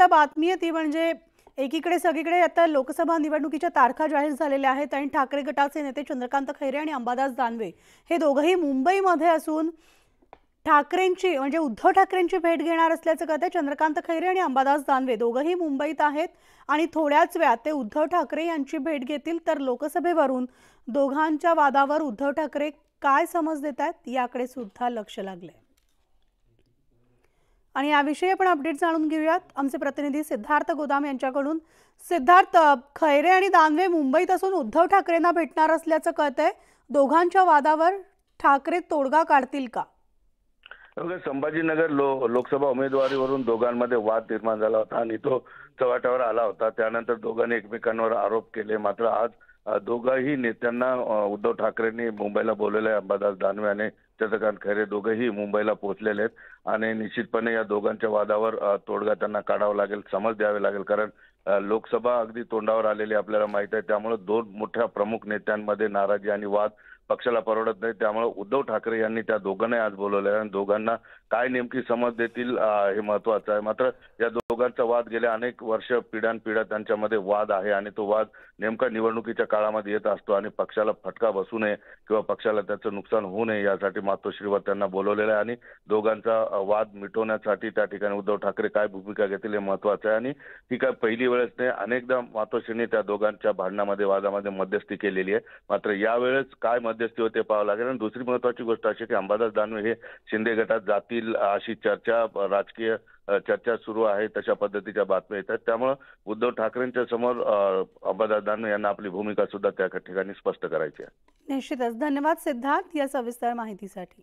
बातमी आहे ती म्हणजे एकीकडे सगळीकडे आता लोकसभा निवडणुकीच्या तारखा जाहीर झालेल्या आहेत आणि ठाकरे गटाचे नेते चंद्रकांत खैरे आणि अंबादास दानवे हे दोघंही मुंबईमध्ये असून ठाकरेंची म्हणजे उद्धव ठाकरेंची भेट घेणार असल्याचं कळतंय। चंद्रकांत खैरे आणि अंबादास दानवे दोघंही मुंबईत आहेत आणि थोड्याच वेळात ते उद्धव ठाकरे यांची भेट घेतील। तर लोकसभेवरून दोघांच्या वादावर उद्धव ठाकरे काय समज देत आहेत याकडे सुद्धा लक्ष लागलंय आणि याविषयी आपण अपडेट जाणून घेऊयात आमचे प्रतिनिधी सिद्धार्थ गोदाम यांच्याकडून। सिद्धार्थ, खैरे आणि दानवे मुंबईत असून उद्धव ठाकरेंना भेटणार असल्याचं कळतंय। दोघांच्या वादावर ठाकरे तोडगा काढतील का? संभाजीनगर लोकसभा उमेदवारीवरून दोघांमध्ये वाद निर्माण झाला होता आणि तो चव्हाट्यावर आला होता। त्यानंतर दोघांनी एकमेकांवर आरोप केले। मात्र आज दोघाही नेत्यांना उद्धव ठाकरेंनी मुंबईला बोलवले। अंबादास दानवे आणि चंद्रकांत खैरे दोघेही मुंबईला पोहोचलेले आहेत आणि निश्चितपणे या दोघांच्या वादावर तोडगा त्यांना काढावा लागेल, समज द्यावे लागेल। कारण लोकसभा अगदी तोंडावर आलेली आपल्याला माहित आहे। त्यामुळे दोन मोठ्या प्रमुख नेत्यांमध्ये नाराजी आणि वाद पक्षाला परवडत नाही। त्यामुळे उद्धव ठाकरे यांनी त्या दोघांना आज बोलवले आणि दोघांना काय नेमकी समज देतील हे महत्त्वाचं आहे। मात्र या दोघांचा वाद गेल्या अनेक वर्ष पिढ्यानपिढ्या त्यांच्यामध्ये वाद आहे आणि तो वाद नेमका निवडणुकीच्या काळामध्ये येत असतो आणि पक्षाला फटका बसू नये किंवा पक्षाला त्याचं नुकसान होऊ नये यासाठी मातोश्रीवर त्यांना बोलवलेलं आहे आणि दोघांचा वाद मिटवण्यासाठी त्या ठिकाणी उद्धव ठाकरे काय भूमिका घेतील हे महत्त्वाचं आहे। आणि ही काय पहिली वेळच नाही, अनेकदा मातोश्रीने त्या दोघांच्या भांडणामध्ये वादामध्ये मध्यस्थी केलेली आहे। मात्र यावेळेस काय मध्यस्थी होते पाहावं लागेल। आणि दुसरी महत्त्वाची गोष्ट अशी की अंबादास दानवे हे शिंदे गटात जातील अशी चर्चा, राजकीय चर्चा सुरू आहे, तशा पद्धतीच्या बातम्या येतात। त्यामुळे उद्धव ठाकरेंच्या समोर अंबादास दानवे यांना आपली भूमिका सुद्धा त्या ठिकाणी स्पष्ट करायची आहे। निश्चितच। धन्यवाद सिद्धार्थ या सविस्तर माहितीसाठी।